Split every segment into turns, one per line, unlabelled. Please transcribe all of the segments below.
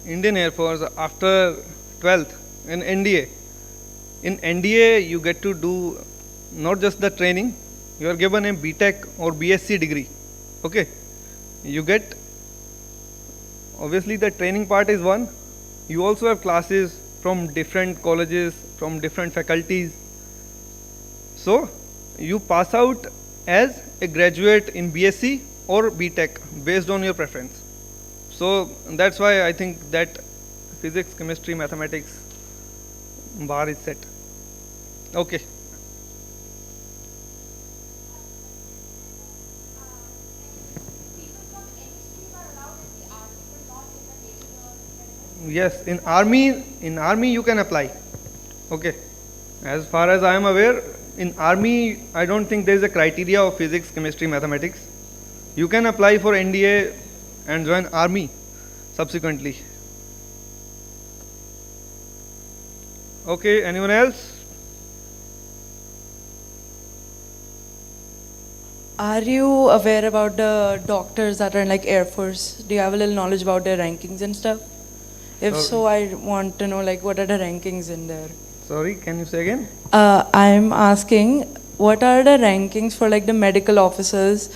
Indian Air Force after 12th in NDA. In NDA, you get to do not just the training, you are given a BTech or BSc degree. Okay, you get, obviously the training part is one, you also have classes from different colleges, from different faculties. So you pass out as a graduate in BSc or BTech based on your preference. So that's why I think that physics, chemistry, mathematics bar is set. Okay. Yes, in army you can apply. Okay. As far as I am aware, in army I don't think there is a criteria of physics, chemistry, mathematics. You can apply for NDA and join army subsequently. Okay, anyone else?
Are you aware about the doctors that are in like Air Force? Do you have a little knowledge about their rankings and stuff? If so, I want to know like what are the rankings in there?
Sorry, can you say again?
I'm asking what are the rankings for like the medical officers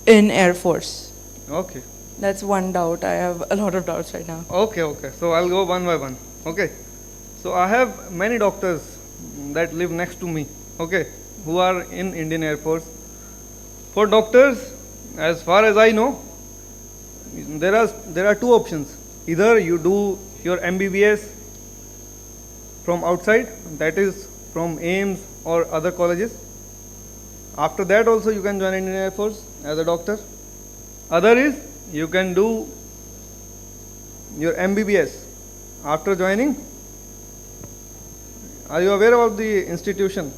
in Air Force?
Okay.
That's one doubt. I have a lot of doubts right now.
Okay. So I'll go one by one. Okay. So I have many doctors that live next to me. Okay, who are in Indian Air Force. For doctors, as far as I know, there are two options. Either you do your MBBS from outside, that is from AIMS or other colleges. After that also you can join Indian Air Force as a doctor. Other is you can do your MBBS after joining. Are you aware about the institution?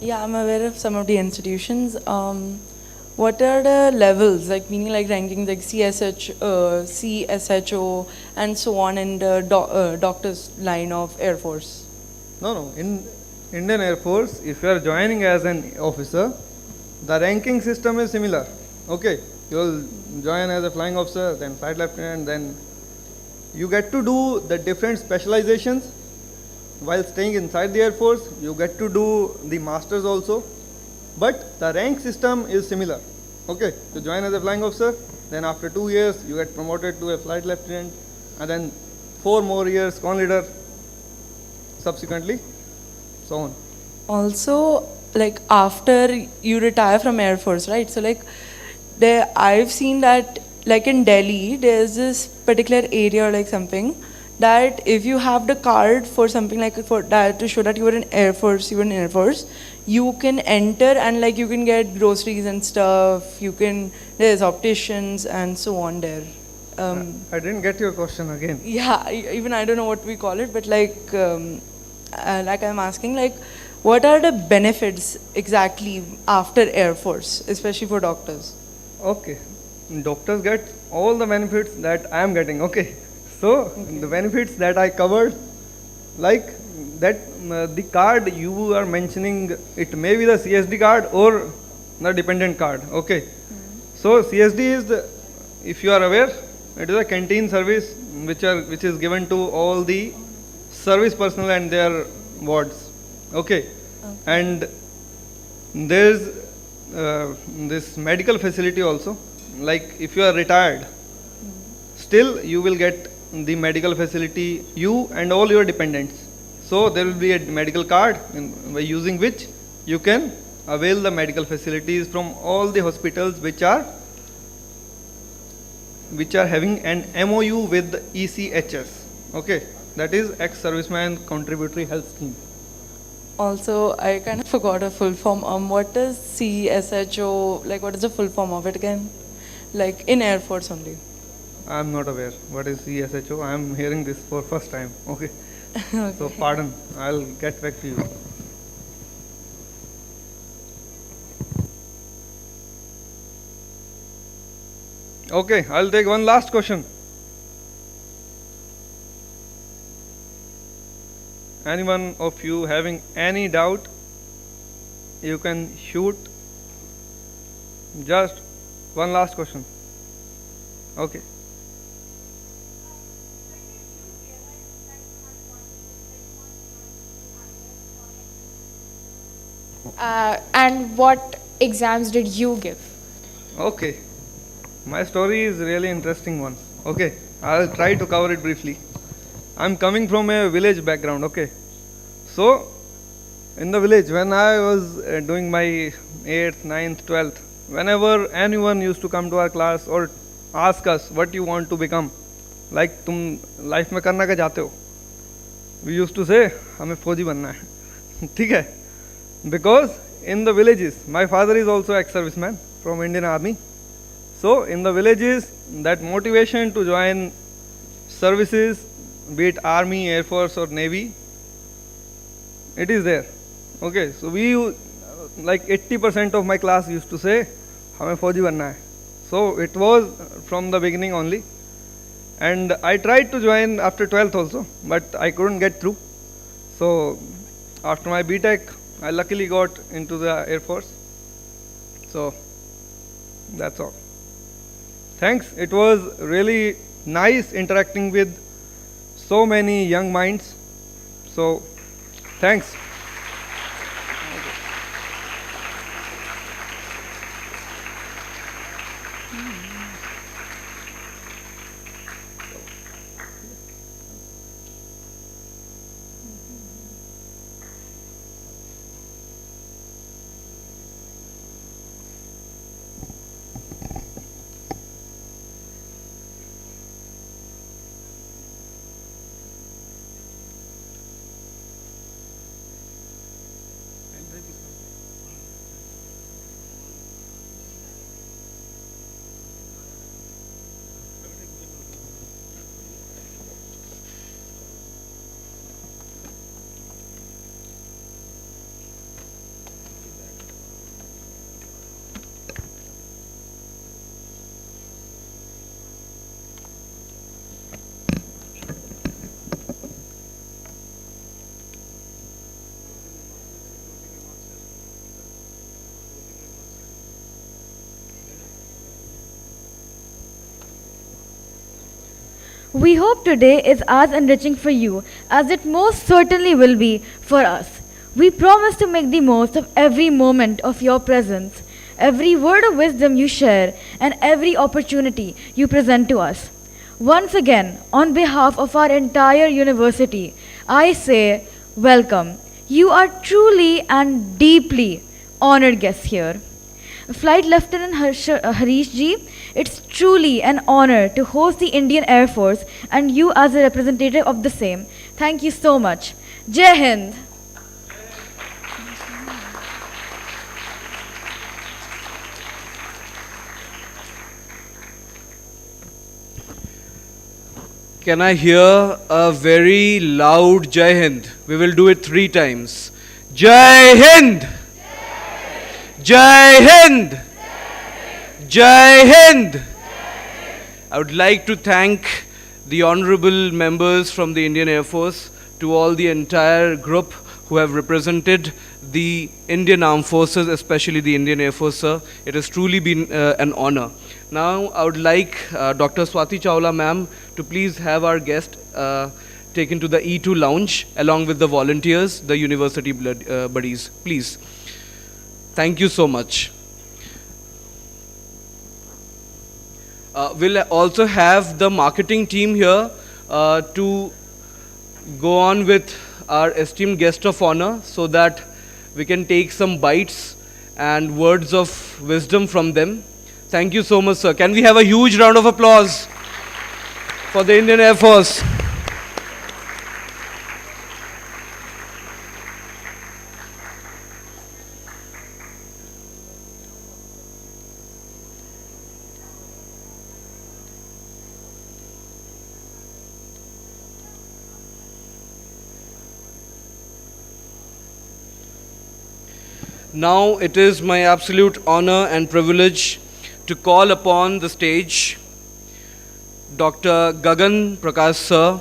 Yeah, I'm aware of some of the institutions. What are the levels, like meaning like rankings like CSHO and so on in the doctor's line of Air Force?
No. In Indian Air Force, if you are joining as an officer, the ranking system is similar. Okay, you will join as a flying officer, then flight lieutenant, then you get to do the different specializations. While staying inside the Air Force, you get to do the masters also, but the rank system is similar. Okay, you join as a flying officer, then after 2 years you get promoted to a flight lieutenant, and then 4 more years con leader, subsequently, so on.
Also, like after you retire from Air Force, right? So like there, I've seen that like in Delhi, there's this particular area or like something that if you have the card for something like for that to show that you were in Air Force, you can enter and like you can get groceries and stuff. There's opticians and so on there.
I didn't get your question again.
Yeah, even I don't know what we call it, but like I'm asking like, what are the benefits exactly after Air Force, especially for doctors?
Okay, doctors get all the benefits that I am getting. Okay, so the benefits that I covered, like that the card you are mentioning, it may be the CSD card or the dependent card. Okay, so CSD is if you are aware, it is a canteen service which is given to all the service personnel and their wards. Okay, and there's this medical facility also. Like if you are retired, still you will get the medical facility, you and all your dependents. So there will be a medical card by using which you can avail the medical facilities from all the hospitals which are having an MOU with ECHS. Okay, that is ex-serviceman contributory health scheme.
Also, I kind of forgot a full form. What is CSHO? Like, what is the full form of it again? Like in Air Force only.
I am not aware what is CSHO. I am hearing this for first time. Okay.
Okay.
So pardon. I'll get back to you. Okay, I'll take one last question. Anyone of you having any doubt, you can shoot. Just one last question. Okay.
And what exams did you give?
Okay, my story is really interesting one. Okay, I'll try to cover it briefly. I'm coming from a village background. Okay, so in the village when I was doing my 8th, 9th, 12th, whenever anyone used to come to our class or ask us what you want to become, like तुम life में करना क्या चाहते हो, we used to say हमें फौजी बनना है. ठीक है, because in the villages my father is also ex-serviceman from Indian Army. So in the villages that motivation to join services, be it Army, Air Force or Navy, it is there. Okay, so we like 80% of my class used to say हमें फौजी बनना है. So it was from the beginning only. And I tried to join after 12th also, but I couldn't get through. So after my BTech, I luckily got into the Air Force. So that's all. Thanks. It was really nice interacting with so many young minds. So thanks.
We hope today is as enriching for you as it most certainly will be for us. We promise to make the most of every moment of your presence, every word of wisdom you share, and every opportunity you present to us. Once again, on behalf of our entire university, I say welcome. You are truly and deeply honored guests here. Flight Lieutenant Harish ji, it's truly an honor to host the Indian Air Force and you as a representative of the same. Thank you so much. Jai Hind.
Can I hear a very loud Jai Hind? We will do it 3 times. Jai Hind! Jai Hind! Jai Hind! I would like to thank the honorable members from the Indian Air Force, to all the entire group who have represented the Indian Armed Forces, especially the Indian Air Force, sir. It has truly been an honor. Now, I would like Dr. Swati Chawla ma'am to please have our guest taken to the E2 lounge along with the volunteers, the university buddies. Please. Thank you so much. We'll also have the marketing team here to go on with our esteemed guest of honor so that we can take some bites and words of wisdom from them. Thank you so much, sir. Can we have a huge round of applause for the Indian Air Force? Now it is my absolute honor and privilege to call upon the stage Dr. Gagan Prakash sir,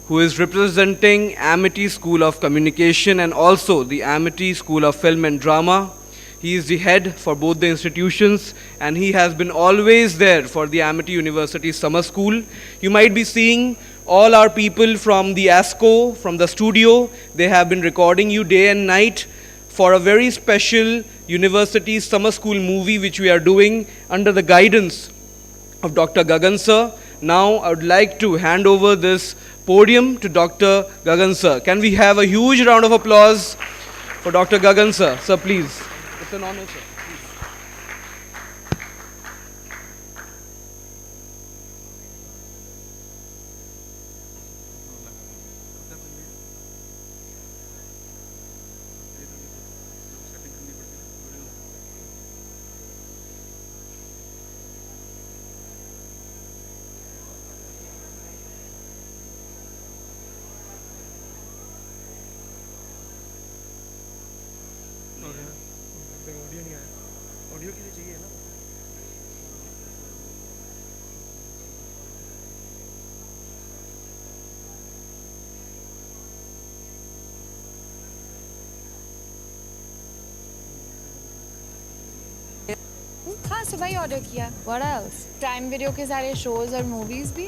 who is representing Amity School of Communication and also the Amity School of Film and Drama. He is the head for both the institutions and he has been always there for the Amity University Summer School. You might be seeing all our people from the ASCO, from the studio. They have been recording you day and night for a very special university summer school movie which we are doing under the guidance of Dr. Gagan sir. Now I would like to hand over this podium to Dr. Gagan sir. Can we have a huge round of applause for Dr. Gagan sir? Sir, please. It's an honor, sir.
हाँ सुबह ही order किया. What else? Prime video के सारे shows और movies भी.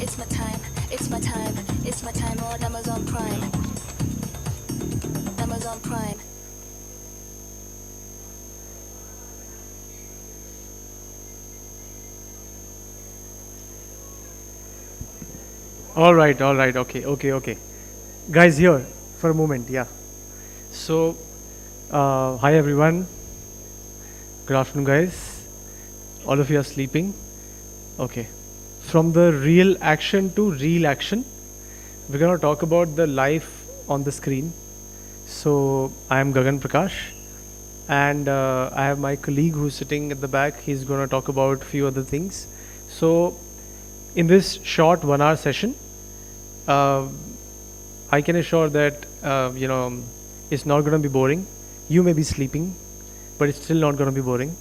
It's my time, it's my time, it's my time on Amazon Prime. Amazon Prime.
All right, okay. Guys, here for a moment, yeah. So, hi everyone. Good afternoon, guys. All of you are sleeping. Okay. From the real action to real action, we're going to talk about the life on the screen. So, I am Gagan Prakash, and I have my colleague who's sitting at the back. He's going to talk about a few other things. So, in this short 1 hour session, I can assure that it's not going to be boring. You may be sleeping, but it's still not going to be boring.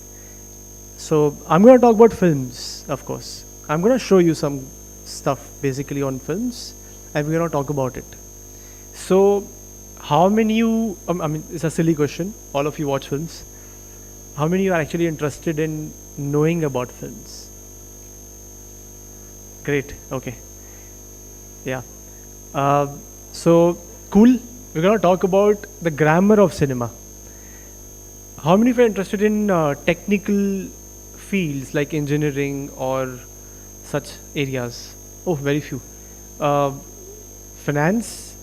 So I'm going to talk about films, of course. I'm going to show you some stuff basically on films, and we're going to talk about it. So how many you, it's a silly question, all of you watch films. How many are actually interested in knowing about films? Great, okay. Yeah. So cool. We're going to talk about the grammar of cinema. How many of you are interested in technical fields like engineering or such areas? Oh, very few. Finance,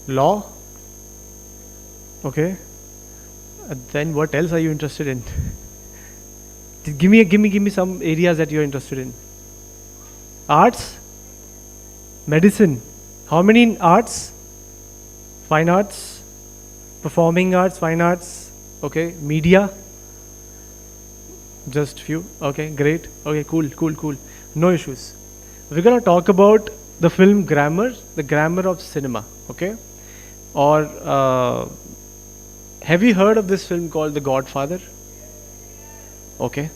law. Okay. Then what else are you interested in? give me some areas that you're interested in. Arts, medicine. How many in arts? Fine arts, performing arts, fine arts. Okay, media. Just few. Okay, great. Okay, cool. No issues. We're gonna talk about the film grammar, the grammar of cinema. Okay, or have you heard of this film called The Godfather? Okay,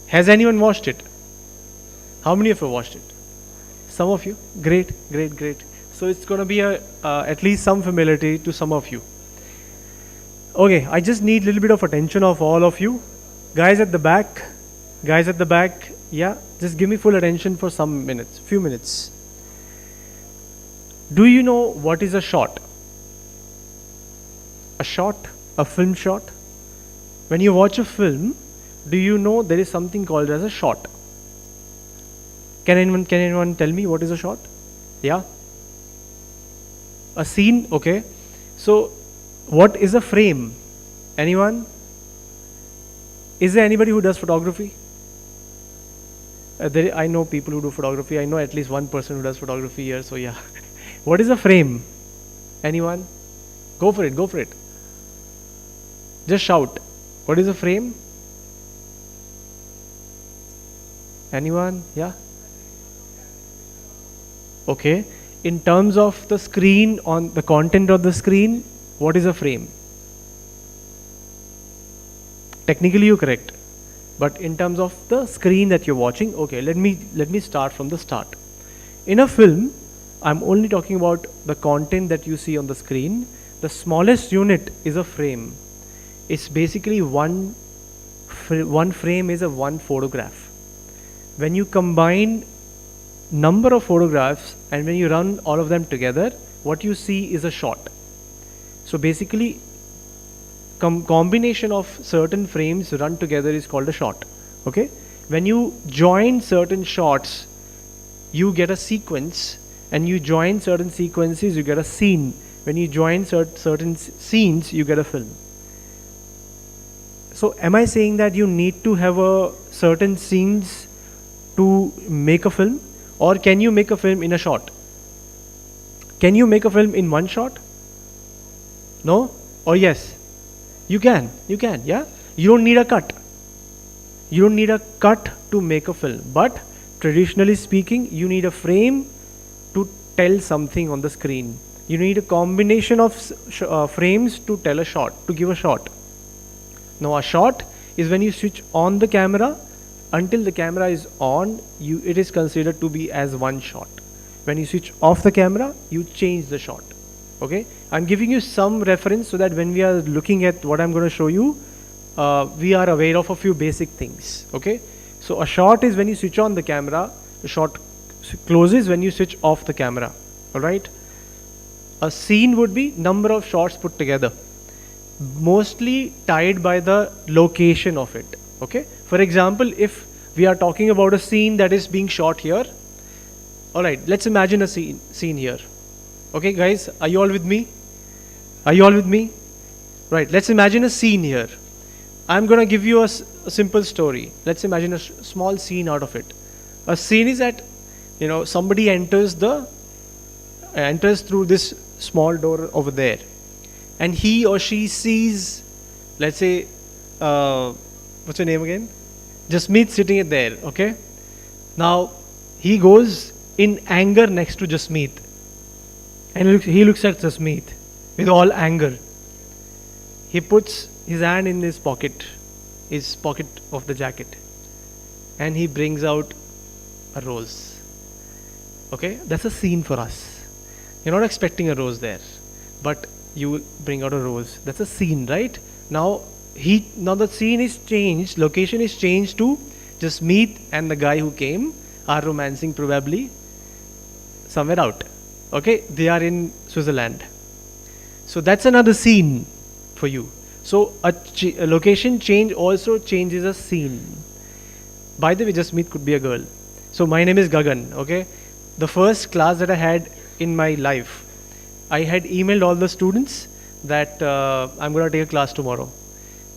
has anyone watched it? How many of you watched it? Some of you. Great. So it's gonna be at least some familiarity to some of you. Okay, I just need a little bit of attention of all of you. Guys at the back, yeah, just give me full attention for some minutes, few minutes. Do you know what is a shot? A shot, a film shot? When you watch a film, do you know there is something called as a shot? Can anyone tell me what is a shot? Yeah? A scene, okay. So, what is a frame? Anyone? Is there anybody who does photography? I know people who do photography. I know at least one person who does photography here, so yeah. What is a frame? Anyone? Go for it. Just shout. What is a frame? Anyone? Yeah? Okay. In terms of the screen, on the content of the screen, what is a frame? Technically you're correct, but in terms of the screen that you're watching, okay, let me start from the start. In a film, I'm only talking about the content that you see on the screen. The smallest unit is a frame. It's basically one frame is a one photograph. When you combine number of photographs and when you run all of them together, what you see is a shot. So basically, combination of certain frames run together is called a shot. Okay, when you join certain shots, you get a sequence, and you join certain sequences, you get a scene. When you join certain scenes, you get a film. So am I saying that you need to have a certain scenes to make a film, or can you make a film in a shot? Can you make a film in one shot? No or yes? You can, yeah. You don't need a cut. You don't need a cut to make a film, but traditionally speaking, you need a frame to tell something on the screen. You need a combination of frames to tell a shot, to give a shot. Now a shot is when you switch on the camera. Until the camera is on, it is considered to be as one shot. When you switch off the camera, you change the shot. Okay, I'm giving you some reference so that when we are looking at what I'm going to show you, we are aware of a few basic things. Okay, so a shot is when you switch on the camera. A shot closes when you switch off the camera. All right. A scene would be number of shots put together, mostly tied by the location of it. Okay. For example, if we are talking about a scene that is being shot here, all right, let's imagine a scene here. Okay, guys, are you all with me? Are you all with me? Right, let's imagine a scene here. I'm going to give you a simple story. Let's imagine a small scene out of it. A scene is that, somebody enters through this small door over there, and he or she sees, let's say, what's your name again? Jasmeet sitting there, okay? Now, he goes in anger next to Jasmeet, and he looks at Jasmeet with all anger. He puts his hand in his pocket of the jacket, and he brings out a rose. Okay, that's a scene for us. You're not expecting a rose there, but you bring out a rose. That's a scene, right? Now the scene is changed, location is changed to Jasmeet and the guy who came are romancing probably somewhere out. Okay, they are in Switzerland. So that's another scene for you. So a location change also changes a scene. By the way, Jasmeet could be a girl. So my name is Gagan, okay? The first class that I had in my life, I had emailed all the students that I'm going to take a class tomorrow.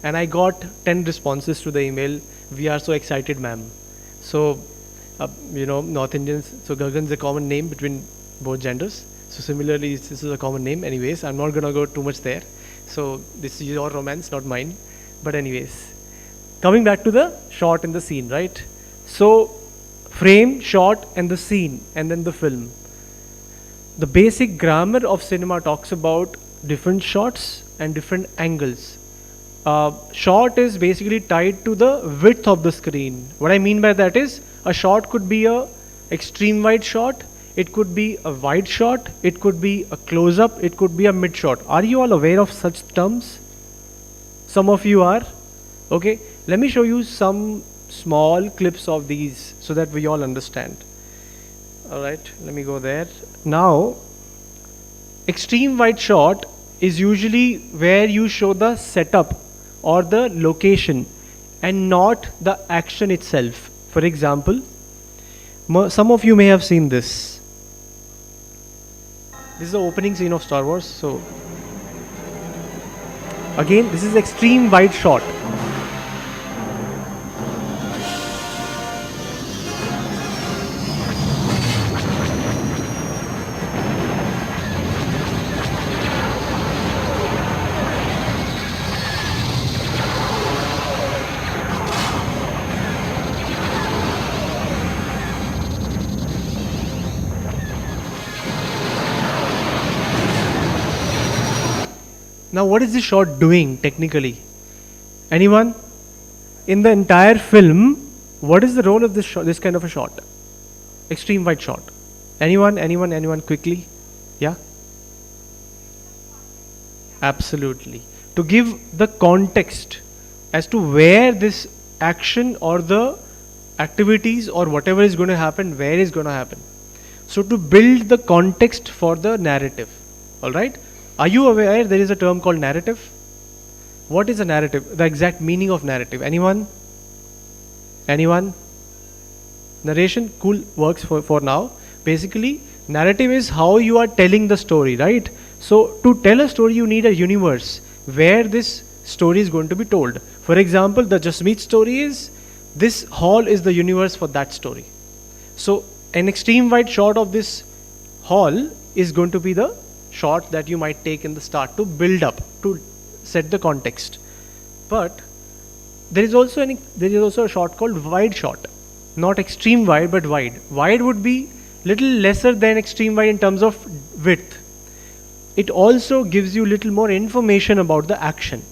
And I got 10 responses to the email. We are so excited, ma'am. So, North Indians, so Gagan is a common name between both genders. So similarly, this is a common name. Anyways, I'm not going to go too much there. So this is your romance, not mine. But anyways, coming back to the shot and the scene, right? So frame, shot, and the scene, and then the film. The basic grammar of cinema talks about different shots and different angles. Shot is basically tied to the width of the screen. What I mean by that is, a shot could be a extreme wide shot, it could be a wide shot, it could be a close-up, it could be a mid shot. Are you all aware of such terms? Some of you are. Okay, let me show you some small clips of these so that we all understand. Alright, let me go there. Now, extreme wide shot is usually where you show the setup or the location and not the action itself. For example, some of you may have seen this. This is the opening scene of Star Wars. So, again, this is extreme wide shot. Now, what is this shot doing technically? Anyone? In the entire film, what is the role of this shot, this kind of a shot? Extreme wide shot. Anyone quickly? Yeah? Absolutely. To give the context as to where this action or the activities or whatever is going to happen, where is going to happen. So to build the context for the narrative. Alright? Are you aware there is a term called narrative? What is a narrative? The exact meaning of narrative. Anyone? Anyone? Narration, cool, works for now. Basically, narrative is how you are telling the story, right? So to tell a story, you need a universe where this story is going to be told. For example, the Jasmeet story is, this hall is the universe for that story. So an extreme wide shot of this hall is going to be the shot that you might take in the start to build up, to set the context. But there is also a shot called wide shot. Not extreme wide, but wide. Wide would be little lesser than extreme wide in terms of width. It also gives you little more information about the action.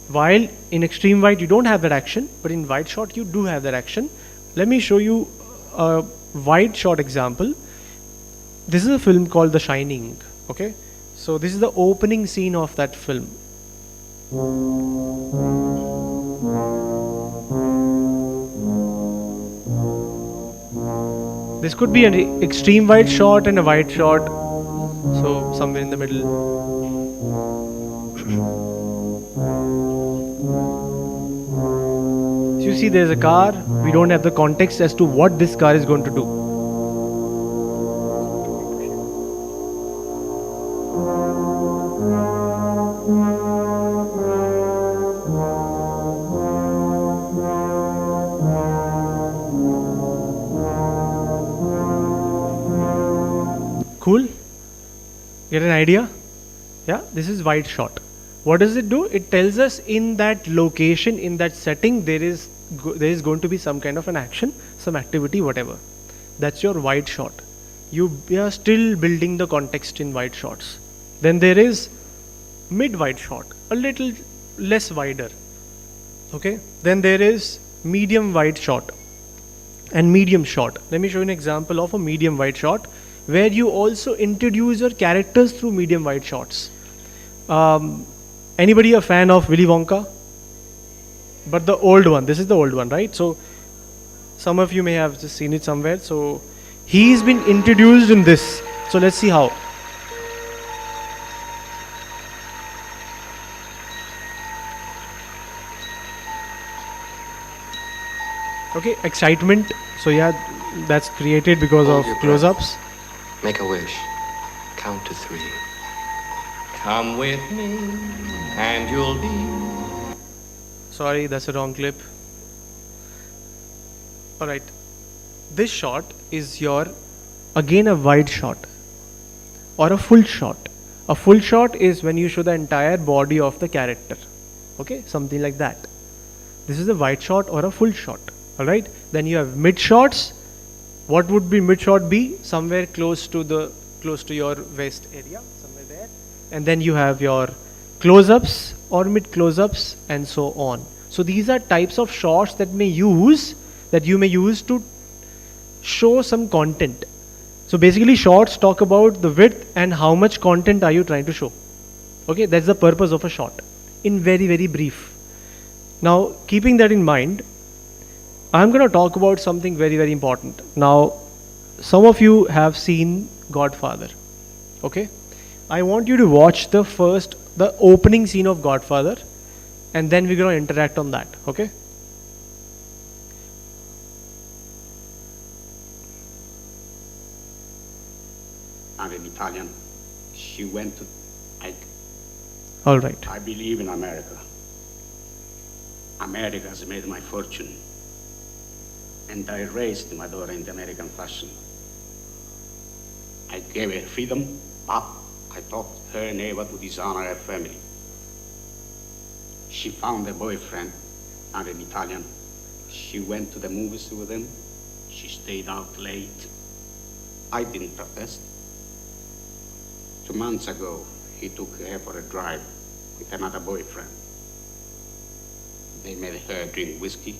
While in extreme wide you don't have that action, but in wide shot you do have that action. Let me show you a wide shot example. This is a film called The Shining. Okay, so this is the opening scene of that film. This could be an extreme wide shot and a wide shot, so somewhere in the middle. So you see there's a car, we don't have the context as to what this car is going to do. Cool? Get an idea? Yeah, this is wide shot. What does it do? It tells us in that location, in that setting, there is going to be some kind of an action, some activity, whatever. That's your wide shot. You are still building the context in wide shots. Then there is mid-wide shot, a little less wider. Okay? Then there is medium wide shot and medium shot. Let me show you an example of a medium wide shot, where you also introduce your characters through medium wide shots. Anybody a fan of Willy Wonka? But the old one, this is the old one, right? So some of you may have just seen it somewhere. So he's been introduced in this. So let's see how. Okay, excitement. So yeah, that's created because
Hold
of
your breath.
close-ups.
Make a wish. Count to 3. Come with me, and you'll be.
Sorry, that's a wrong clip. Alright. This shot is again a wide shot or a full shot. A full shot is when you show the entire body of the character. Okay, something like that. This is a wide shot or a full shot. Alright. Then you have mid shots. What would be mid shot be? Somewhere close to your waist area, somewhere there. And then you have your close-ups or mid close-ups and so on. So these are types of shots that you may use to show some content. So basically shots talk about the width and how much content are you trying to show. Okay, that's the purpose of a shot in very, very brief. Now keeping that in mind, I'm going to talk about something very, very important. Now, some of you have seen Godfather. Okay? I want you to watch the opening scene of Godfather, and then we're going to interact on that. Okay?
I'm an Italian. She went to.
All right.
I believe in America. America has made my fortune. And I raised my daughter in the American fashion. I gave her freedom, but I taught her never to dishonor her family. She found a boyfriend, not an Italian. She went to the movies with him. She stayed out late. I didn't protest. 2 months ago, he took her for a drive with another boyfriend. They made her drink whiskey.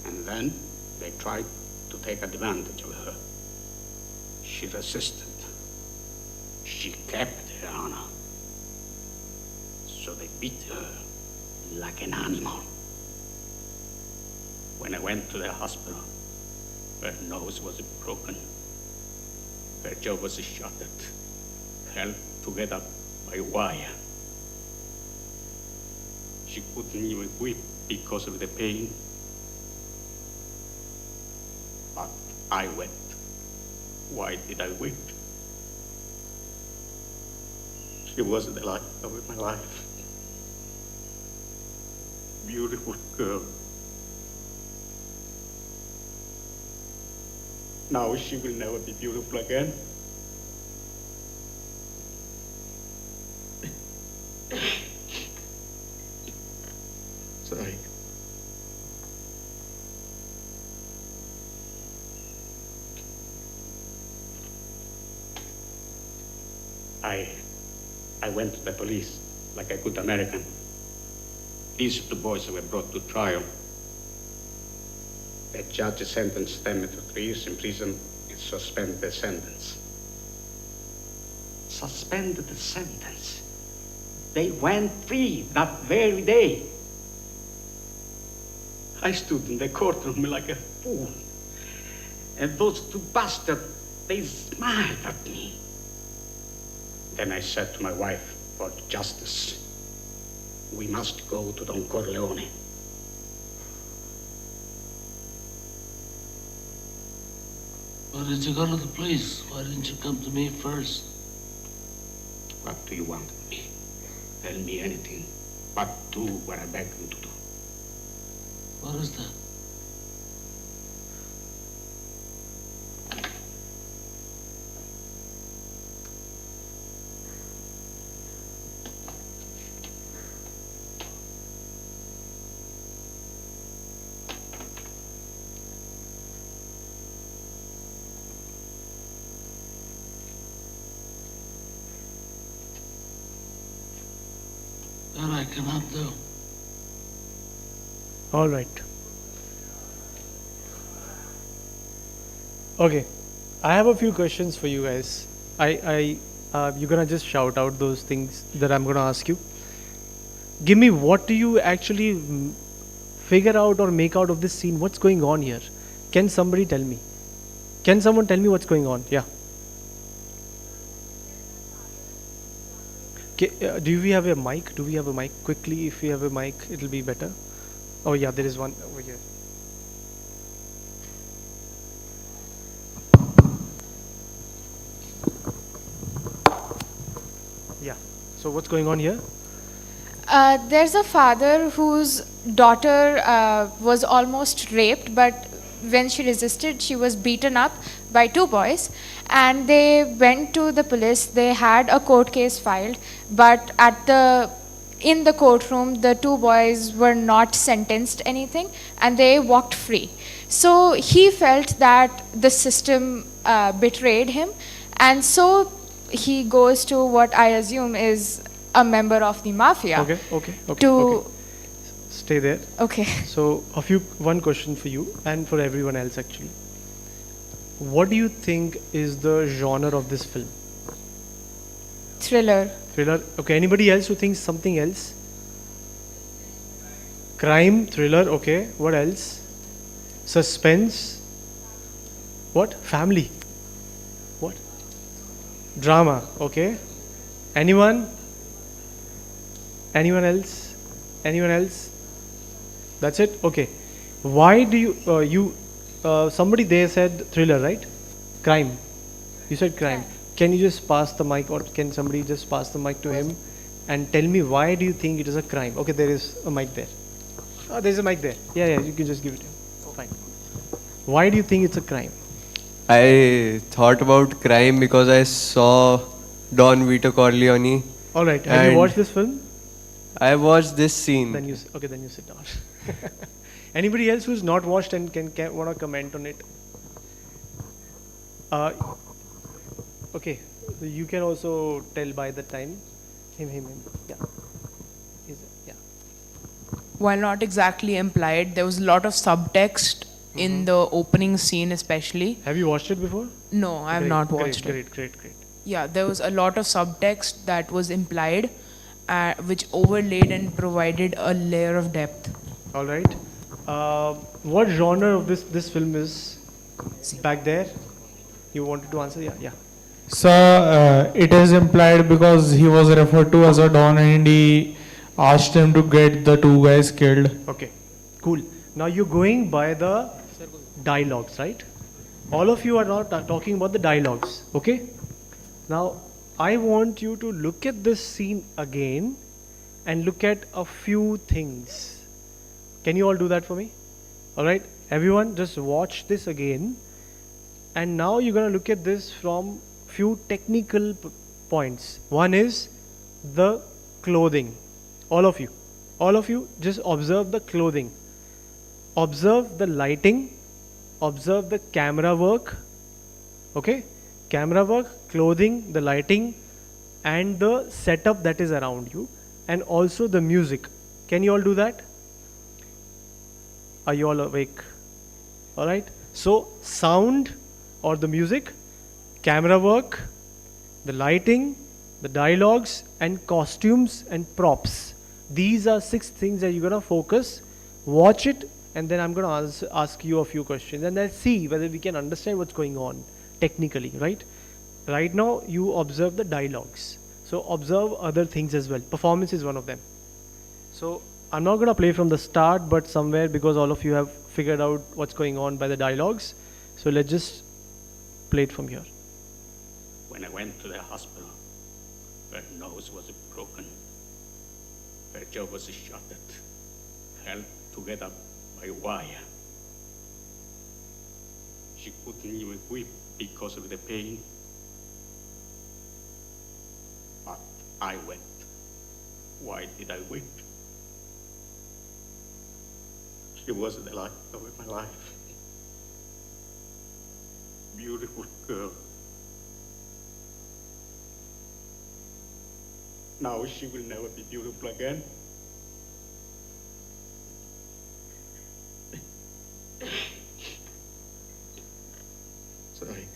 And then they tried to take advantage of her. She resisted. She kept her honor. So they beat her like an animal. When I went to the hospital, her nose was broken. Her jaw was shattered. Health together by wire. She couldn't even weep because of the pain. But I wept. Why did I weep? She was the light of my life. Beautiful girl. Now she will never be beautiful again. Sorry. I went to the police like a good American. These two boys were brought to trial. The judge sentenced them to 3 years in prison and suspended the sentence. Suspended the sentence? They went free that very day. I stood in the courtroom like a fool. And those two bastards, they smiled at me. Then I said to my wife, for justice, we must go to Don Corleone.
Why did you go to the police? Why didn't you come to me first?
What do you want of me? Tell me anything, but do what I beg you to do.
What is that? That I cannot do.
All right. Okay, I have a few questions for you guys. You're gonna just shout out those things that I'm gonna ask you. Give me, what do you actually figure out or make out of this scene? What's going on here? Can somebody tell me? Can someone tell me what's going on? Yeah. Do we have a mic? Do we have a mic? Quickly, if we have a mic, it'll be better. Oh yeah, there is one over here. Yeah. So what's going on here?
There's a father whose daughter was almost raped, but when she resisted, she was beaten up by 2 boys, and they went to the police. They had a court case filed, but in the courtroom, the 2 boys were not sentenced anything, and they walked free. So he felt that the system betrayed him, and so he goes to what I assume is a member of the mafia.
Okay. Stay there.
Okay.
So one question for you and for everyone else actually. What do you think is the genre of this film?
Thriller.
Thriller. Okay. Anybody else who thinks something else? Crime, thriller. Okay. What else? Suspense. What? Family. What? Drama. Okay. Anyone? Anyone else? Anyone else? That's it? Okay. Why do you, somebody there said thriller, right? Crime. You said crime. Can you just pass the mic, or can somebody just pass the mic to him and tell me why do you think it is a crime? Okay, there is a mic there. There's a mic there. Yeah, you can just give it to him. Fine. Why do you think it's a crime?
I thought about crime because I saw Don Vito Corleone.
Alright, have you watched this film?
I watched this scene.
Then you sit down. Anybody else who's not watched and can want to comment on it? Okay, so you can also tell by the time. Him. Yeah. Yeah.
While not exactly implied, there was a lot of subtext in the opening scene especially.
Have you watched it before?
No, I have not watched it.
Great.
Yeah, there was a lot of subtext that was implied, which overlaid and provided a layer of depth.
All right. What genre of this film is? Back there? You wanted to answer? Yeah.
Sir, it is implied because he was referred to as a don and he asked him to get the two guys killed.
Okay, cool. Now you're going by the dialogues, right? All of you are not talking about the dialogues, okay? Now, I want you to look at this scene again and look at a few things. Can you all do that for me? Alright, everyone just watch this again. And now you're going to look at this from few technical points. One is the clothing. All of you just observe the clothing. Observe the lighting. Observe the camera work. Okay? Camera work, clothing, the lighting, and the setup that is around you, and also the music. Can you all do that? Are you all awake? Alright? So, sound or the music, camera work, the lighting, the dialogues, and costumes and props. These are 6 things that you're going to focus. Watch it, and then I'm going to ask you a few questions, and let's see whether we can understand what's going on technically, right? Right now, you observe the dialogues. So observe other things as well. Performance is one of them. So I'm not going to play from the start, but somewhere, because all of you have figured out what's going on by the dialogues. So let's just play it from here.
When I went to the hospital, her nose was broken. Her jaw was shattered, held together by wire. She couldn't even weep because of the pain. But I wept. Why did I weep? She was the light of my life. Beautiful girl. Now she will never be beautiful again. Sorry.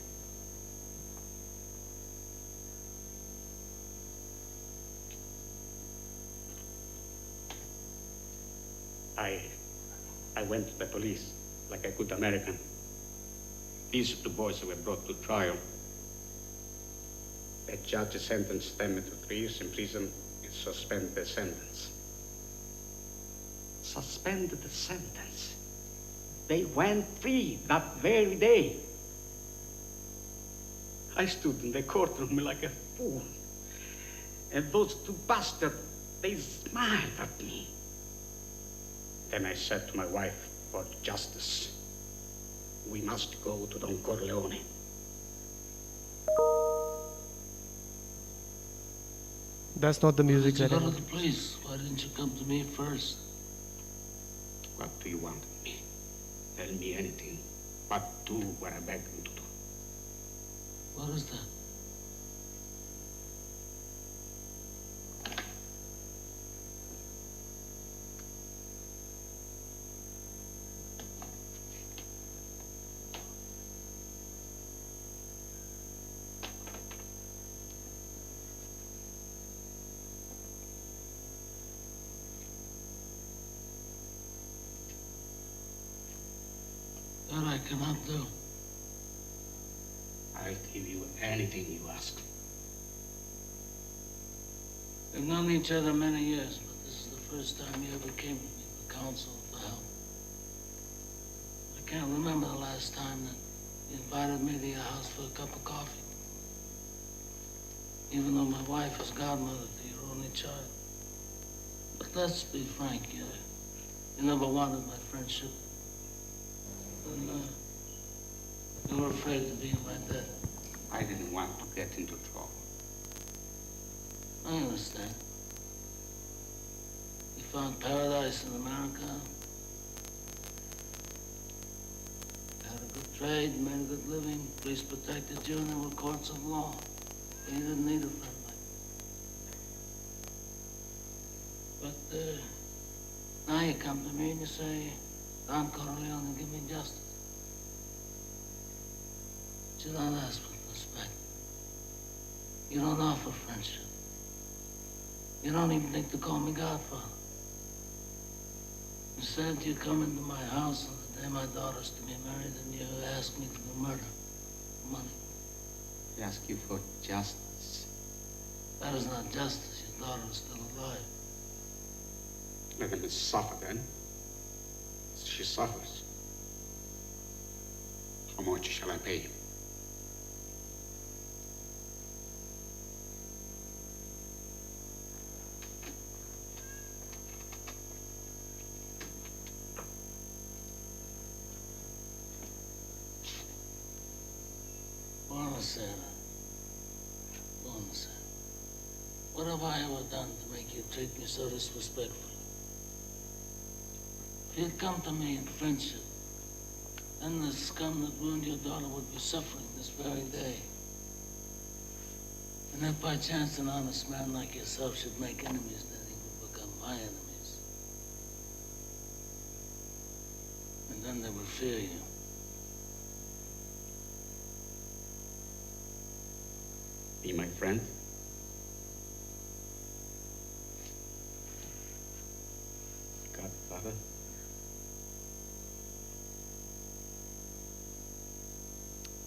I went to the police like a good American. These 2 boys were brought to trial. The judge sentenced them to 3 years in prison and suspended the sentence. Suspended the sentence? They went free that very day. I stood in the courtroom like a fool. And those 2 bastards, they smiled at me. Then I said to my wife, for justice, we must go to Don Corleone.
That's not the music
Why
that
did you go to the police? Why didn't you come to me first?
What do you want of me? Tell me anything, but do what I beg you to do.
What is that? That I cannot do.
I'll give you anything you ask.
We've known each other many years, but this is the first time you ever came to me for counsel or for help. I can't remember the last time that you invited me to your house for a cup of coffee. Even though my wife is godmother to your only child. But let's be frank, you never wanted my friendship. And you were afraid to be in my debt.
I didn't want to get into trouble.
I understand. You found paradise in America. Had a good trade, made a good living. Police protected you, and there were courts of law. And you didn't need a friend like me. But now you come to me and you say, Don Corleone, give me justice. But you don't ask for respect. You don't offer friendship. You don't even think to call me Godfather. Instead, you come into my house on the day my daughter's to be married and you ask me for the murder, money.
I ask you for justice.
That is not justice. Your daughter is still alive.
Let him suffer then. She suffers. How much shall I pay you?
Buonasera. Buonasera. What have I ever done to make you treat me so disrespectfully? If you'd come to me in friendship, then the scum that ruined your daughter would be suffering this very day. And if by chance an honest man like yourself should make enemies, then he would become my enemies. And then they would fear you.
Be my friend. Godfather.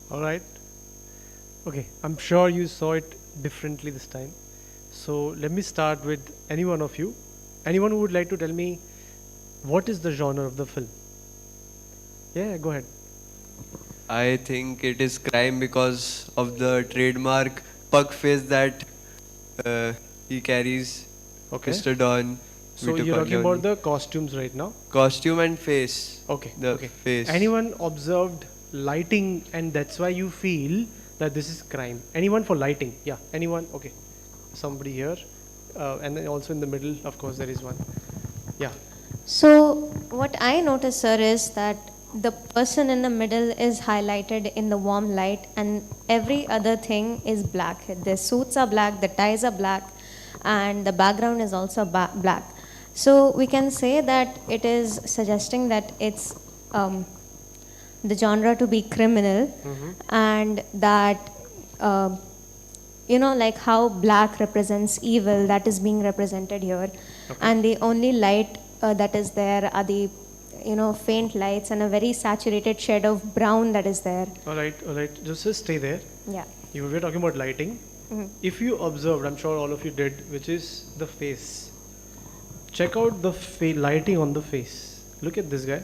All right. Okay, I'm sure you saw it differently this time. So let me start with any one of you. Anyone who would like to tell me what is the genre of the film? Yeah, go ahead.
I think it is crime because of the trademark pug face that he carries.
Okay.
Mr. Don.
So
Vito
you're talking
Corleone.
about the costumes right now?
Costume and face.
Okay.
The
okay.
face.
Anyone observed lighting and that's why you feel that this is crime? Anyone for lighting? Yeah. Anyone? Okay. Somebody here. And then also in the middle, of course, there is one. Yeah.
So what I noticed, sir, is that the person in the middle is highlighted in the warm light and every other thing is black. The suits are black, the ties are black, and the background is also black. So we can say that it is suggesting that it's the genre to be criminal, and that like how black represents evil, that is being represented here.
Okay.
And the only light that is there are the faint lights and a very saturated shade of brown that is there.
All right. Just stay there.
Yeah.
You were talking about lighting.
Mhm.
If you observed, I'm sure all of you did, which is the face. Check out the lighting on the face. Look at this guy.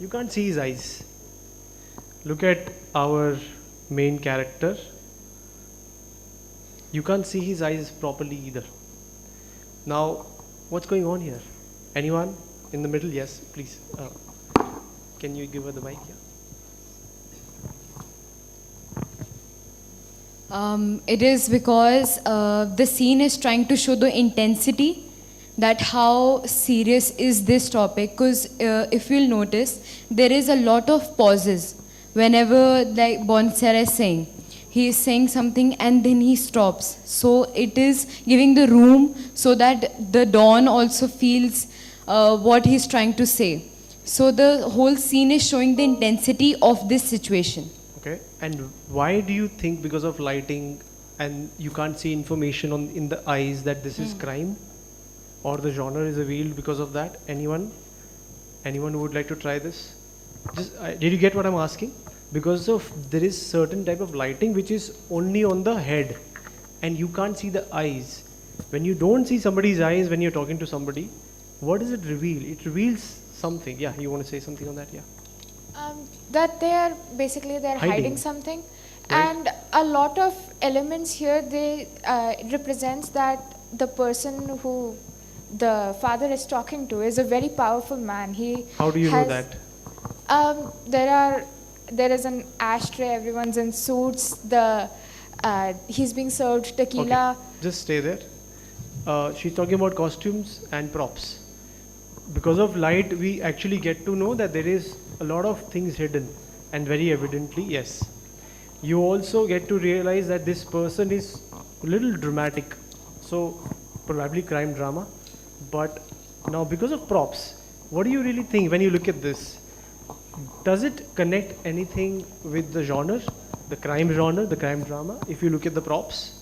You can't see his eyes. Look at our main character. You can't see his eyes properly either. Now, what's going on here? Anyone in the middle? Yes, please. Can you give her the mic? Yeah.
It is because the scene is trying to show the intensity, that how serious is this topic. Because if you'll notice, there is a lot of pauses whenever, like Bonsera is saying. He is saying something and then he stops. So it is giving the room so that the Don also feels what he's trying to say. So the whole scene is showing the intensity of this situation.
Okay. And why do you think, because of lighting and you can't see information in the eyes, that this is crime? Or the genre is revealed because of that? Anyone who would like to try this? Did you get what I'm asking? Because of there is certain type of lighting which is only on the head and you can't see the eyes. When you don't see somebody's eyes when you're talking to somebody, what does it reveal? It reveals something. Yeah, you want to say something on that? Yeah.
That they're hiding something. Right. And a lot of elements here, they represents that the person who the father is talking to is a very powerful man.
How do you know that?
There is an ashtray, everyone's in suits, he's being served tequila.
Okay. Just stay there. She's talking about costumes and props. Because of light, we actually get to know that there is a lot of things hidden, and very evidently, yes. You also get to realize that this person is a little dramatic, so probably crime drama. But now, because of props, what do you really think when you look at this? Does it connect anything with the genre, the crime genre, the crime drama? If you look at the props,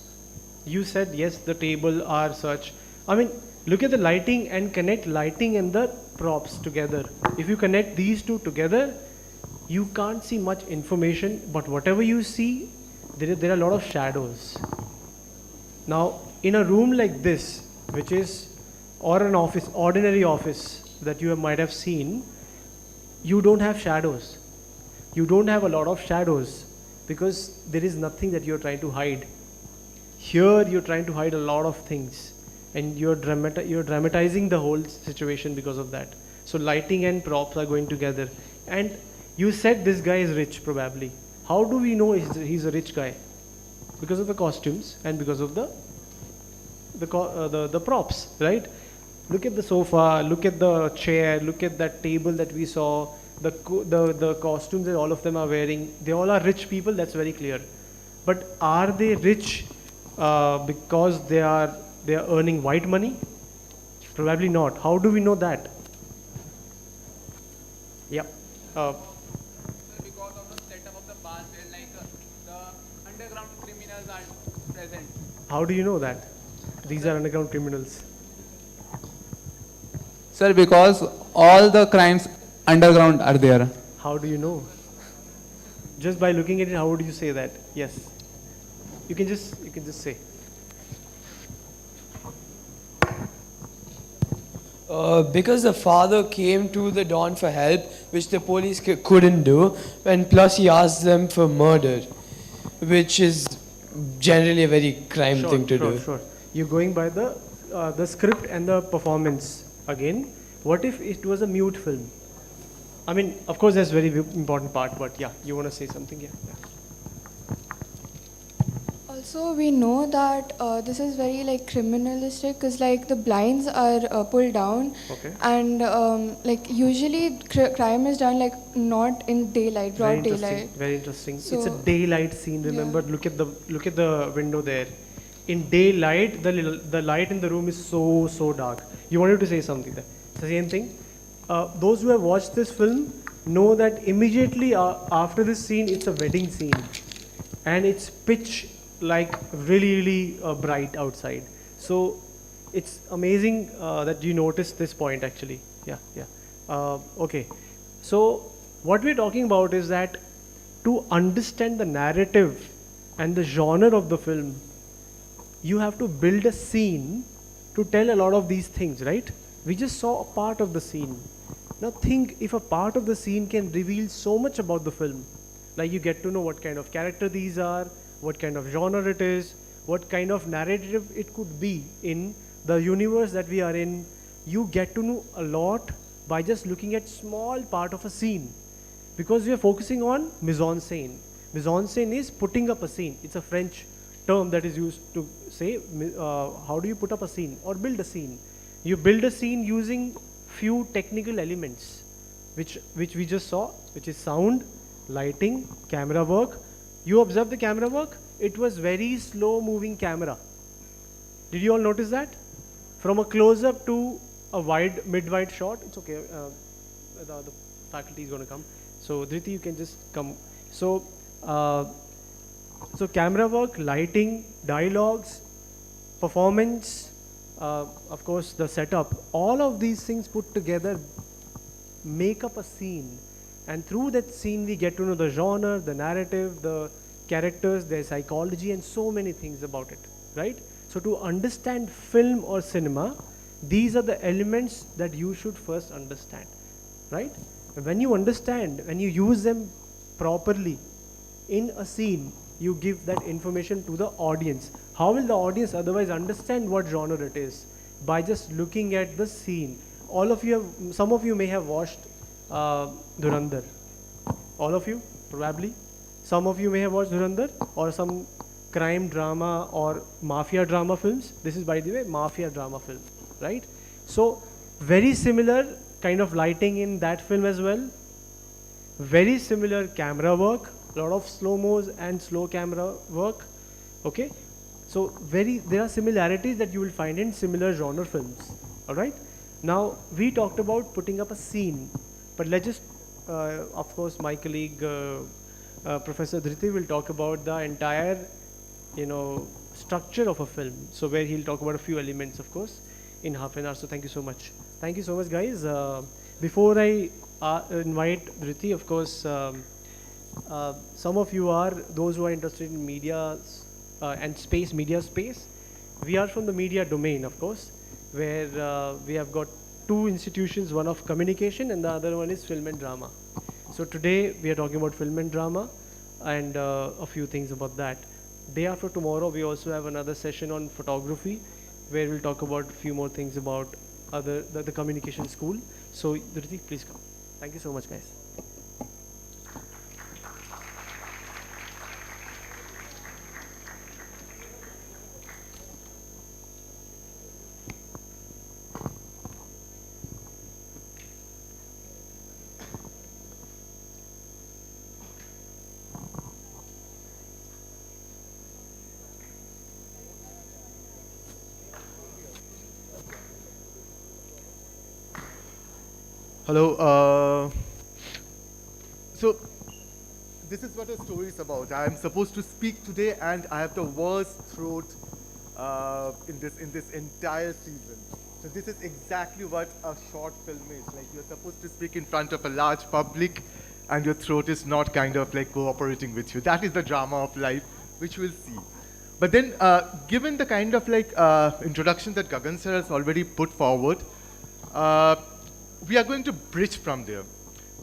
you said yes, the table are such. I mean, look at the lighting and connect lighting and the props together. If you connect these two together, you can't see much information, but whatever you see, there are a lot of shadows. Now, in a room like this, which is, or an office, ordinary office that you might have seen, you don't have shadows. You don't have a lot of shadows because there is nothing that you're trying to hide. Here, you're trying to hide a lot of things, and you're dramatizing the whole situation because of that. So lighting and props are going together. And you said this guy is rich, probably. How do we know he's a rich guy? Because of the costumes and because of the props, right? Look at the sofa, look at the chair, look at that table that we saw, the costumes that all of them are wearing. They all are rich people, that's very clear. But are they rich because they are earning white money? Probably not. How do we know that? Yeah.
Because of the setup of the bars where like the underground criminals are present.
How do you know that? These are underground criminals.
Sir, because all the crimes underground are there.
How do you know? Just by looking at it, how would you say that? Yes. You can just say.
Because the father came to the Don for help, which the police couldn't do, and plus he asked them for murder, which is generally a very crime thing to do.
Sure. You're going by the script and the performance again. What if it was a mute film? I mean, of course, that's a very important part, but yeah, you want to say something? Yeah.
Also, we know that this is very like criminalistic because like the blinds are pulled down,
okay.
And like usually crime is done like not in daylight, broad daylight.
Very interesting.
So,
it's a daylight scene. Remember, look at the window there. In daylight, the light in the room is so dark. You wanted to say something there. It's the same thing. Those who have watched this film know that immediately after this scene, it's a wedding scene, and it's pitch like really bright outside. So it's amazing that you noticed this point actually. Yeah. Okay. So what we're talking about is that to understand the narrative and the genre of the film, you have to build a scene to tell a lot of these things, right? We just saw a part of the scene. Now think if a part of the scene can reveal so much about the film. Like you get to know what kind of character these are, what kind of genre it is, what kind of narrative it could be in the universe that we are in. You get to know a lot by just looking at small part of a scene, because we are focusing on mise-en-scène. Mise-en-scène is putting up a scene. It's a French term that is used to say how do you put up a scene or build a scene. You build a scene using few technical elements which we just saw, which is sound, lighting, camera work. You observe the camera work, it was very slow moving camera. Did you all notice that? From a close-up to a mid-wide shot, it's okay, the faculty is going to come. So Dhriti, you can just come. So camera work, lighting, dialogues, performance, of course the setup, all of these things put together make up a scene. And through that scene we get to know the genre, the narrative, the characters, their psychology, and so many things about it, right? So to understand film or cinema, these are the elements that you should first understand, right? When you understand, when you use them properly in a scene, you give that information to the audience. How will the audience otherwise understand what genre it is? By just looking at the scene. Some of you may have watched Dhurandhar. All of you, probably. Some of you may have watched Dhurandhar or some crime drama or mafia drama films. This is, by the way, mafia drama film, right? So very similar kind of lighting in that film as well. Very similar camera work, a lot of slow-mos and slow camera work, okay? So there are similarities that you will find in similar genre films, all right? Now, we talked about putting up a scene, but let's just, of course, my colleague, Professor Dhriti will talk about the entire, structure of a film. So where he'll talk about a few elements, of course, in half an hour. So thank you so much. Thank you so much, guys. Before I invite Dhriti. Of course, some of you are those who are interested in media and space, media space. We are from the media domain, of course, where we have got two institutions, one of communication and the other one is film and drama. So today we are talking about film and drama and a few things about that. Day after tomorrow, we also have another session on photography where we'll talk about a few more things about the communication school. So Dhriti, please come. Thank you so much, guys.
Hello. So, this is what a story is about. I am supposed to speak today, and I have the worst throat in this entire season. So this is exactly what a short film is. Like, you're supposed to speak in front of a large public, and your throat is not kind of like cooperating with you. That is the drama of life, which we'll see. But then, given the kind of like introduction that Gagan sir has already put forward, we are going to bridge from there.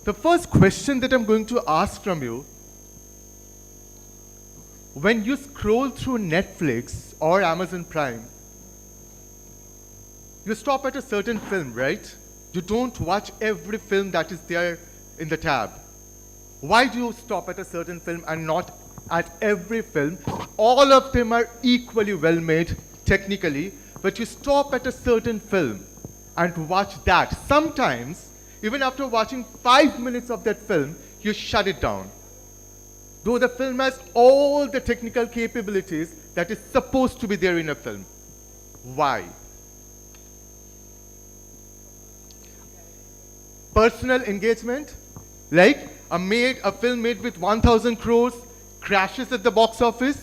The first question that I'm going to ask from you, when you scroll through Netflix or Amazon Prime, you stop at a certain film, right? You don't watch every film that is there in the tab. Why do you stop at a certain film and not at every film? All of them are equally well made technically, but you stop at a certain film and watch that. Sometimes, even after watching 5 minutes of that film, you shut it down. Though the film has all the technical capabilities that is supposed to be there in a film. Why? Personal engagement, like a film made with 1,000 crores, crashes at the box office,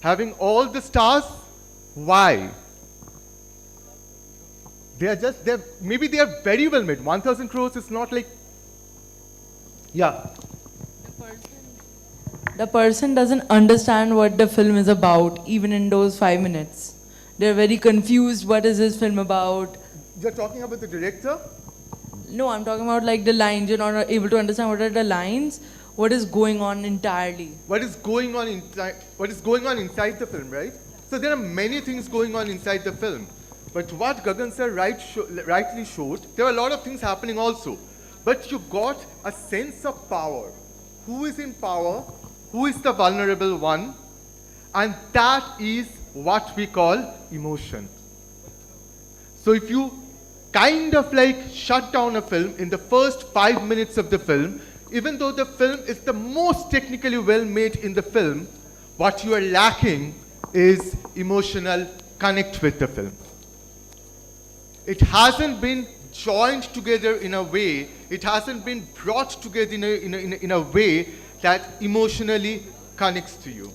having all the stars. Why? Maybe they are very well made. 1,000 crores is not like, yeah.
The person doesn't understand what the film is about, even in those 5 minutes. They're very confused. What is this film about?
You're talking about the director?
No, I'm talking about like the lines. You're not able to understand what are the lines, what is going on entirely.
What is going on inside the film, right? So there are many things going on inside the film. But what Gagan sir rightly showed, there are a lot of things happening also. But you got a sense of power. Who is in power? Who is the vulnerable one? And that is what we call emotion. So if you kind of like shut down a film in the first 5 minutes of the film, even though the film is the most technically well made in the film, what you are lacking is emotional connect with the film. It hasn't been joined together in a way, it hasn't been brought together in a way that emotionally connects to you,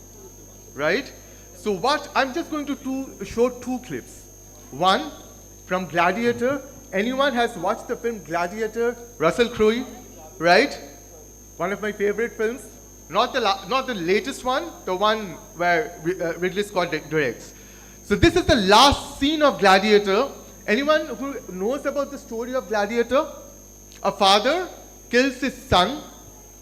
right? So I'm just going to show two clips. One from Gladiator. Anyone has watched the film Gladiator? Russell Crowe, right? One of my favorite films. Not the latest one, the one where Ridley Scott directs. So this is the last scene of Gladiator. Anyone who knows about the story of Gladiator? A father kills his son.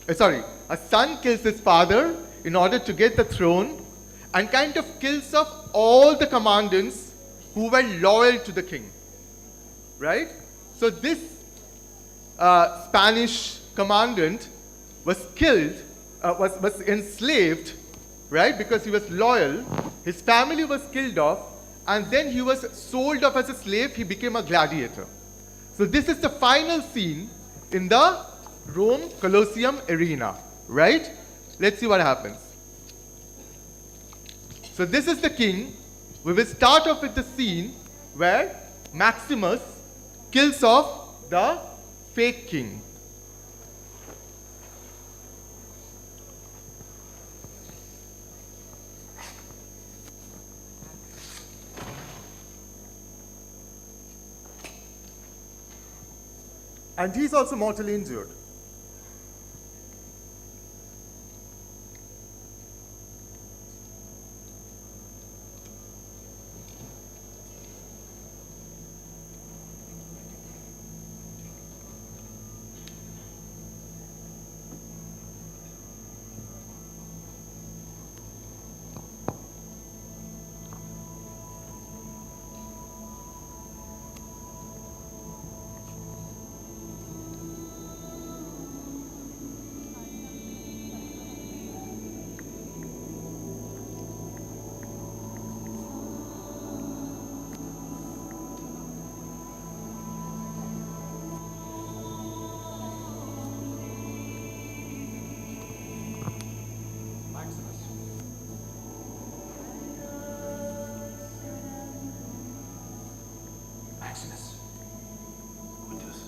A son kills his father in order to get the throne and kind of kills off all the commandants who were loyal to the king. Right? So this Spanish commandant was killed, was enslaved, right? Because he was loyal. His family was killed off, and then he was sold off as a slave. He became a gladiator. So this is the final scene in the Rome Colosseum arena, right? Let's see what happens. So this is the king. We will start off with the scene where Maximus kills off the fake king. And he's also mortally injured.
Maximus. Quintus.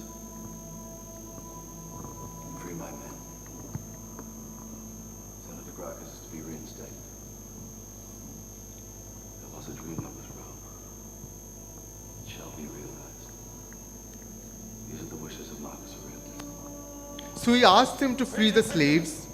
Free my men. Senator Gracchus is to be reinstated. There was a dream that was Rome. It shall be realized. These are the wishes of Marcus Aurelius.
So he asked him to free the slaves.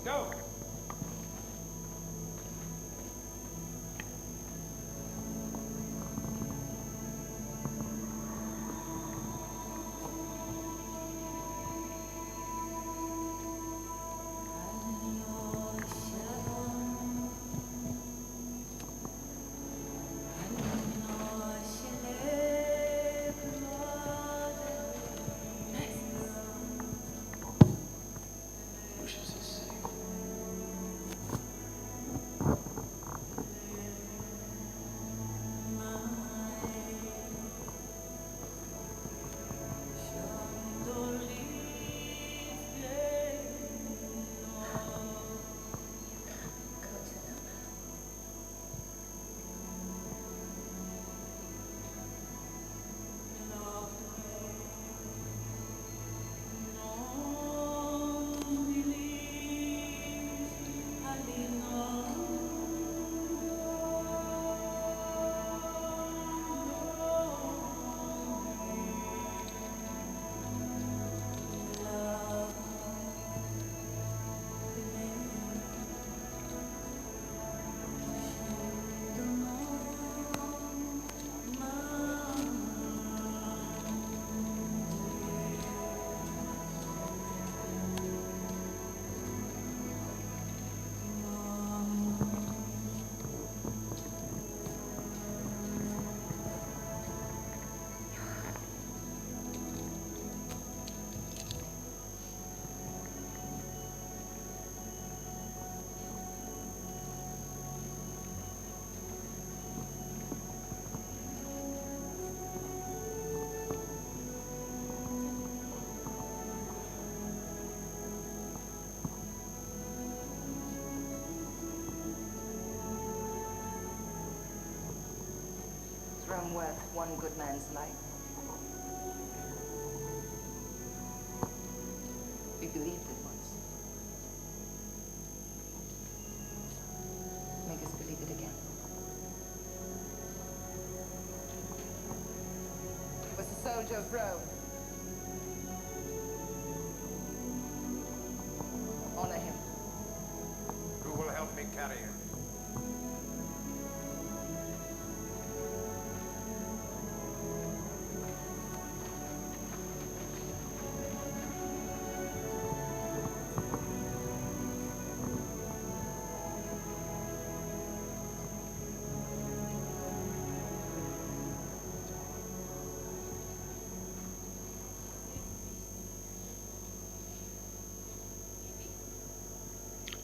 Rome worth one good man's life? We believed it once. Make us believe it again. He was a soldier of Rome. Honor him.
Who will help me carry him?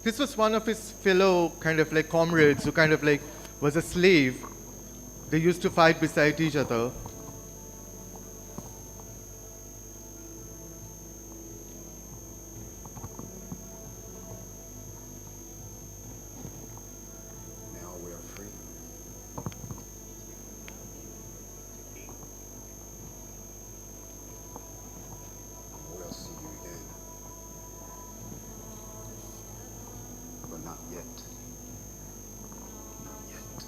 This was one of his fellow kind of like comrades who kind of like was a slave. They used to fight beside each other.
Now we are free. We'll see you again. But not yet. Not yet.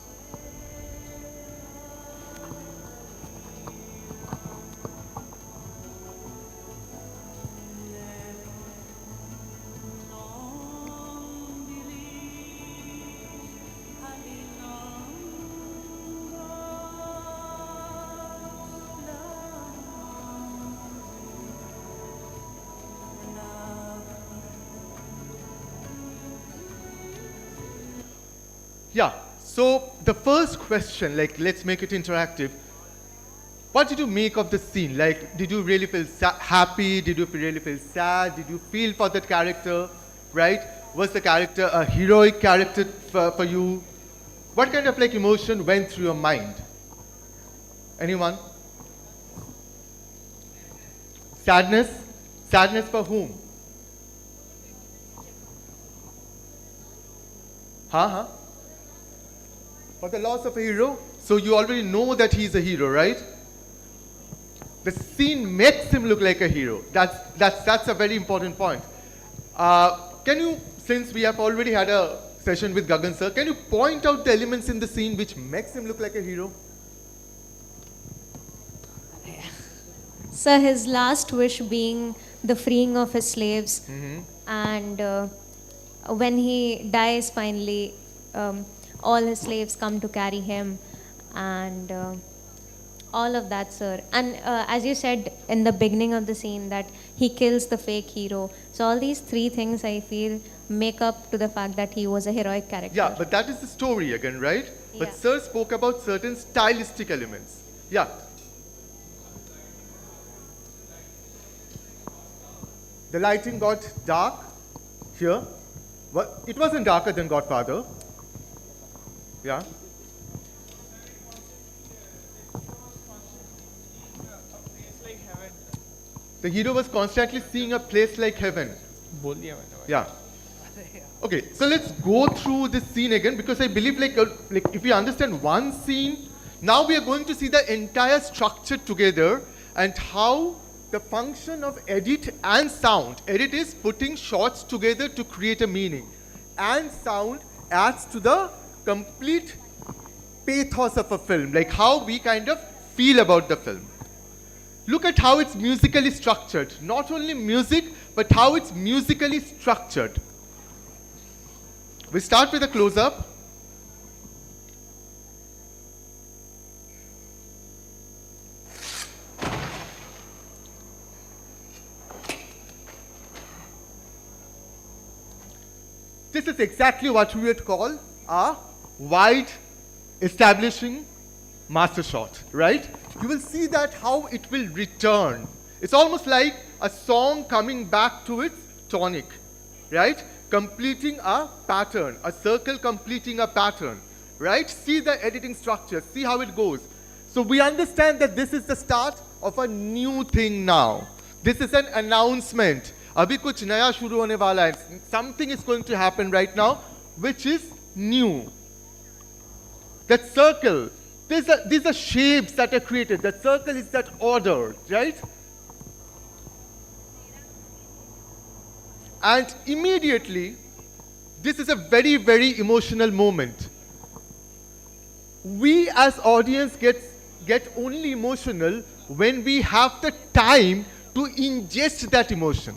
Yeah, so the first question, like, let's make it interactive. What did you make of the scene? Like, did you really feel happy? Did you really feel sad? Did you feel for that character, right? Was the character a heroic character for you? What kind of like emotion went through your mind? Anyone? Sadness? Sadness for whom? Huh? For the loss of a hero? So you already know that he's a hero, right? The scene makes him look like a hero. That's a very important point. Can you, since we have already had a session with Gagan sir, can you point out the elements in the scene which makes him look like a hero?
So his last wish being the freeing of his slaves, and when he dies finally, all his slaves come to carry him, and all of that, sir. And as you said in the beginning of the scene that he kills the fake hero. So all these three things I feel make up to the fact that he was a heroic character.
Yeah, but that is the story again, right?
Yeah.
But sir spoke about certain stylistic elements. Yeah. The lighting got dark here. Well, it wasn't darker than Godfather. Yeah. The hero was constantly seeing a place like heaven. Yeah. Okay, so let's go through this scene again because I believe like if we understand one scene, now we are going to see the entire structure together and how the function of edit and sound. Edit is putting shots together to create a meaning. And sound adds to the complete pathos of a film, like how we kind of feel about the film. Look at how it's musically structured. Not only music, but how it's musically structured. We start with a close-up. This is exactly what we would call a wide establishing master shot, right? You will see that how it will return. It's almost like a song coming back to its tonic, right? Completing a pattern, a circle completing a pattern, right? See the editing structure, see how it goes. So we understand that this is the start of a new thing now. This is an announcement. Abhi kuch naya shuru hone wala hai. Something is going to happen right now, which is new. That circle, these are shapes that are created. That circle is that order, right? And immediately, this is a very, very emotional moment. We as audience get only emotional when we have the time to ingest that emotion.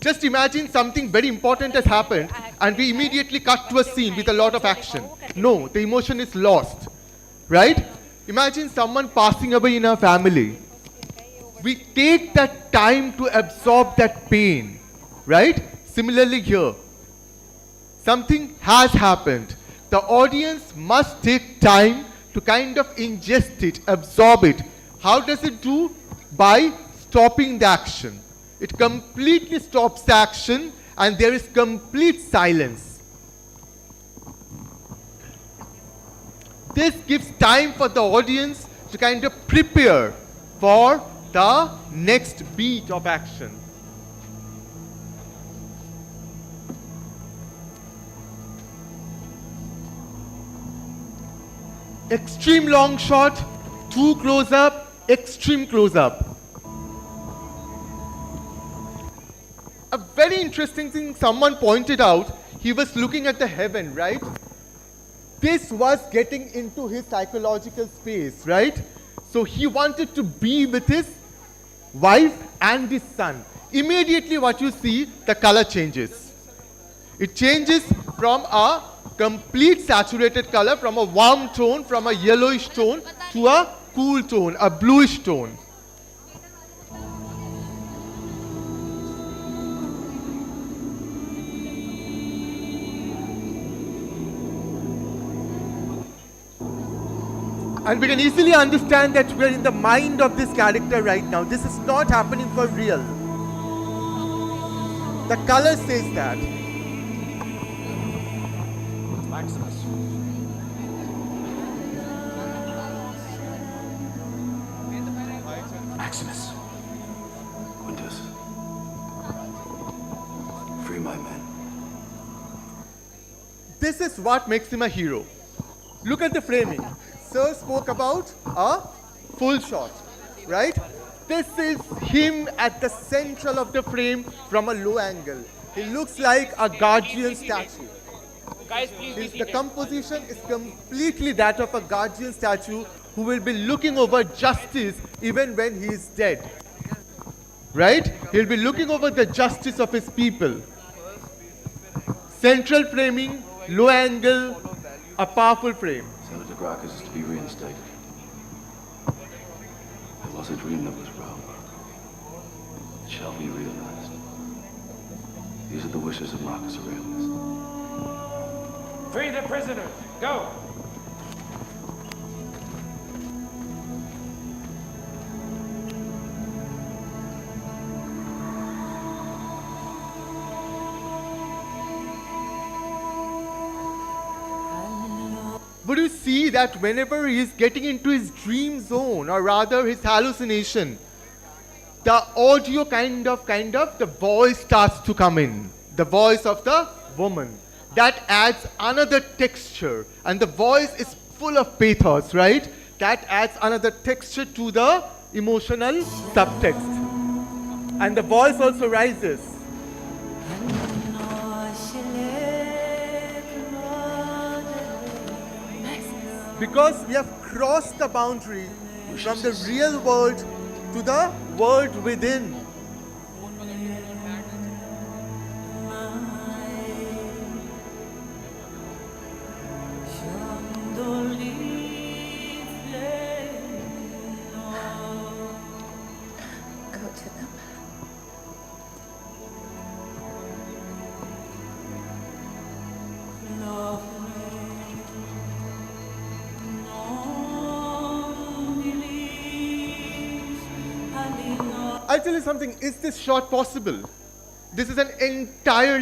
Just imagine something very important has happened and we immediately cut to a scene with a lot of action. No, the emotion is lost, right? Imagine someone passing away in our family. We take that time to absorb that pain, right? Similarly here, something has happened. The audience must take time to kind of ingest it, absorb it. How does it do? By stopping the action. It completely stops the action and there is complete silence. This gives time for the audience to kind of prepare for the next beat of action. Extreme long shot, too close up, extreme close up. A very interesting thing someone pointed out, he was looking at the heaven, right? This was getting into his psychological space, right? So he wanted to be with his wife and his son. Immediately what you see, the color changes. It changes from a complete saturated color, from a warm tone, from a yellowish tone, to a cool tone, a bluish tone. And we can easily understand that we're in the mind of this character right now. This is not happening for real. The color says that.
Maximus.
Maximus. Quintus. Free my men.
This is what makes him a hero. Look at the framing. Sir spoke about a full shot, right? This is him at the central of the frame from a low angle. He looks like a guardian statue.
Guys, please.
The composition is completely that of a guardian statue who will be looking over justice even when he is dead. Right? He'll be looking over the justice of his people. Central framing, low angle, a powerful frame.
Senator Gracchus is to be reinstated. It was a dream that was wrong. It shall be realized. These are the wishes of Marcus Aurelius.
Free the prisoners. Go.
Would you see that whenever he is getting into his dream zone, or rather his hallucination, the audio kind of, the voice starts to come in. The voice of the woman. That adds another texture. And the voice is full of pathos, right? That adds another texture to the emotional subtext. And the voice also rises. Because we have crossed the boundary from the real world to the world within.
Go to them.
I'll tell you something, is this shot possible? This is an entirely